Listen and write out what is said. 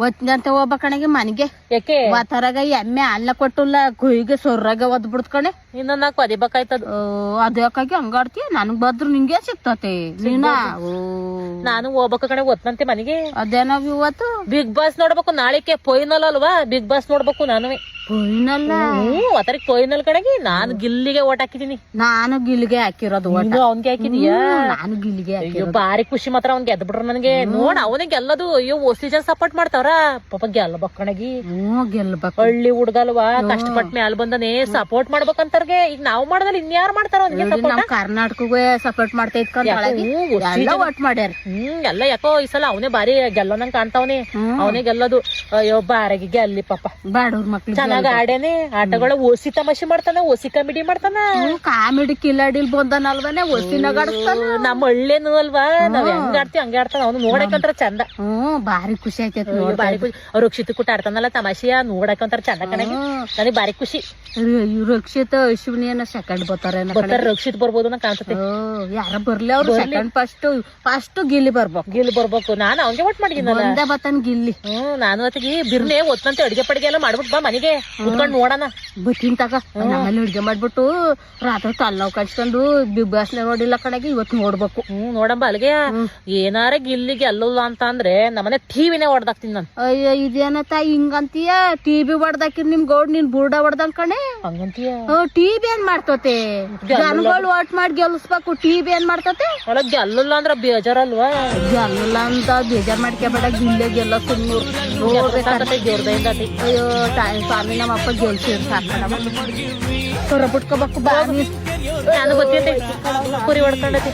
ಒತ್ತಿನಂತ ಹೋಗ್ಬೇಕಣಗೆ ಮನೆಗೆ ಯಾಕೆ ವಾತಾರಾಗ ಎಮ್ಮೆ ಅಲ್ಲ ಕೊಟ್ಟಲ್ಲ ಕೊಯ್ಗೆ ಸೊರ್ರಾಗ ಒದ್ ಬಿಡ್ತ್ಕಣೆ ಇನ್ನ ನಾ ಕದಿಬೇಕಾಯ್ತದ ಅದಕ್ಕಾಗಿ ಹಂಗಾಡ್ತೀಯ ನನಗ್ ಬದ್ರು ನಿಂಗೆ ಸಿಗ್ತತೆ ನೀನ ನಾನು ಹೋಗ್ಬೇಕ ಕಣೆ ಒತ್ತಂತೆ ಮನೆಗೆ ಅದೇನಾವ್ ಇವತ್ತು ಬಿಗ್ ಬಾಸ್ ನೋಡ್ಬೇಕು ನಾಳೆಕೆ ಫೈನಲ್ ಅಲ್ವಾ ಬಿಗ್ ಬಾಸ್ ನೋಡ್ಬೇಕು ನಾನು ಪೊಯ್ನಲ್ಲ ಅದಕ್ಕೆ ಫೈನಲ್ ಕಡೆಗೆ ನಾನು ಗಿಲ್ಲಿಗೆ ಓಟ್ ಹಾಕಿದೀನಿ ನಾನು ಗಿಲ್ಗೆ ಹಾಕಿರೋದು ಒಟ್ಟು. ಅವ್ನ್ಗೆ ಹಾಕಿದೀಯಾ ನಾನು ಗಿಲ್ಗೆ ಅಯ್ಯೋ ಬಾರಿ ಖುಷಿ ಮಾತ್ರ ಅವ್ನ್ ಗೆದ್ದ್ ಬಿಟ್ರ ನನಗೆ ನೋಡ್ ಅವನಿಗೆ ಗೆಲ್ಲದು ಅಯ್ಯೋ ಓಸಿ ಜನ ಸಪೋರ್ಟ್ ಮಾಡ್ತಾವ್ರ ಪಾಪ ಗೆಲ್ಲಬೇಕು ಕಣಗಿ ಗೆಲ್ಬೇಕು ಹಳ್ಳಿ ಹುಡ್ಗಲ್ವಾ ಕಷ್ಟಪಟ್ಟ ಮ್ಯಾಲ ಬಂದನೆ ಸಪೋರ್ಟ್ ಮಾಡ್ಬೇಕಂತಾರ್ಗೆ ಈಗ ನಾವ್ ಮಾಡದಲ್ಲಿ ಇನ್ಯಾರು ಮಾಡ್ತಾರ ಅವ್ನಿಗೆ ನಮ್ ಕರ್ನಾಟಕಗೆ ಸಪೋರ್ಟ್ ಮಾಡ್ತಾ ಇದ್ಕೊಂಡ್ ಒಟ್ ಮಾಡ್ಯಾರ ಎಲ್ಲ ಯಾಕೋ ಈ ಸಲ ಅವನೇ ಬಾರಿ ಗೆಲ್ಲೋನಂಗ್ ಕಾಣ್ತಾವನಿ ಅವನೇ ಗೆಲ್ಲದು ಅಯ್ಯೋ ಬಾರಿಗೆ ಗೆಲ್ಲಿ ಪಾಪ ಬಾಡೂರ್ ಮಕ್ಳು ಚೆನ್ನಾಗ್ ಆಡೇನೆ ಆಟಗಳ ಓಸಿ ತಮಾಷೆ ಮಾಡ್ತಾನ ಓಸಿ ಕಾಮಿಡಿ ಮಾಡ್ತಾನ ಕಾಮಿಡಿ ಕಿಲಾಡಿಲ್ ಬಂದನಲ್ವನೆ ಒಸಿನಾಗ ಆಡಿಸ್ತಾನ ನಮ್ಮ ಹಳ್ಳೇನು ಅಲ್ವಾ ನಾವ್ ಹೆಂಗ್ ಆಡ್ತೀವಿ ಹಂಗೆ ಆಡ್ತಾನ ಅವ್ನು ನೋಡಕಂತಾರ ಚಂದ ಬಾರಿ ಖುಷಿ ಆಯ್ತೈತಿ ಬಾರಿ ಖುಷಿ ರಕ್ಷಿತ ಕೂಟ ಆಡ್ತಾನಲ್ಲ ತಮಾಷೆಯ ನೋಡಕಂತಾರ ಚಂದ ಕಣಗಿ ನನಗೆ ಬಾರಿ ಖುಷಿ ರಕ್ಷಿತ ಅಶ್ವಿನಿ ಏನೋ ಸೆಕೆಂಡ್ ಬರ್ತಾರ ರಕ್ಷಿತ್ ಬರ್ಬೋದು ನಾ ಕಾಣ್ತತೆ ಯಾರ ಬರ್ಲಿ ಅವ್ರು ಸೆಕೆಂಡ್ ಫಸ್ಟ್ ಗಿಲ್ಲಿ ಬರ್ಬೇಕು ನಾನು ಅವ್ನಿಗೆ ಒಟ್ ಮಾಡಿದ್ದೀನಲ್ಲ ಒಂದೇ ಬತ್ತಾನ ಗಿಲ್ಲಿ ನಾನು ಅತ್ತಿಗೆ ಬಿರ್ನೆ ಒತ್ತಂತೆ ಅಡಿಗೆ ಪಡಿಗೆ ಎಲ್ಲ ಮಾಡ್ಬಿಟ್ಟು ಬಾ ಮನೆಗೆ ಕುತ್ಕೊಂಡ್ ನೋಡೋಣ ಬತ್ತೀನಿ ತಗ ನಮ್ಮಲ್ಲಿ ಅಡ್ಗೆ ಮಾಡ್ಬಿಟ್ಟು ರಾತ್ರಿ ತಲ್ಲಾವ್ ಕಳ್ಸ್ಕೊಂಡು ಬಿಗ್ ಬಾಸ್ ನೋಡಿಲ್ಲ ಕಡೆಗೆ ಇವತ್ತು ನೋಡ್ಬೇಕು ನೋಡಂಬ ಅಲ್ಲಿಗೆ ಏನಾರ ಗಿಲ್ಲಿಗೆ ಅಲ್ಲಲ್ಲ ಅಂತ ಅಂದ್ರೆ ನಮ್ಮನೆ ಟಿವಿನೇ ಹೊಡ್ದಾಕ್ತೀನಿ ನಾನು ಅಯ್ಯೋ ಇದೇನತ್ತ ಹಿಂಗಂತೀಯ ಟಿವಿ ಹೊಡ್ದಾಕಿರ್ ನಿಮ್ ಗೌಡ್ ನಿನ್ ಬುರ್ಡ ಹೊಡ್ದಂಗ್ ಕಣೆ ಹಂಗಂತೀಯ ಟಿವಿ ಏನ್ ಮಾಡ್ತತೆ ಜನಗಳು ವಾಟ್ ಮಾಡಿ ಗೆಲ್ಸ್ಬೇಕು ಟಿವಿ ಏನ್ ಮಾಡ್ತತೆ ಅಲ್ಲ ಗೆಲ್ಲಲ್ಲ ಅಂದ್ರ ಬೇಜಾರಲ್ವಾ ಗೆಲ್ಲಲ್ಲ ಅಂತ ಬೇಜಾರ್ ಮಾಡ್ಕೊಬೇಡ ಗಿಲ್ಲೆ ಗೆಲ್ಲ ಸುಮ್ಮೂರ್ ದೇವ್ರದಿಂದ ಅಯ್ಯೋ ಸ್ವಾಮಿ ನಮ್ಮಪ್ಪ ಗೆಲ್ಸಿರ್ ಸಾಕಣ ಹೊರ ಬಿಟ್ಕೋಬೇಕು ಬಾ ನಾನು ಗೊತ್ತಿದ್ದೆ ಕುರಿ ಹೊಡ್ಕೊಂಡತಿ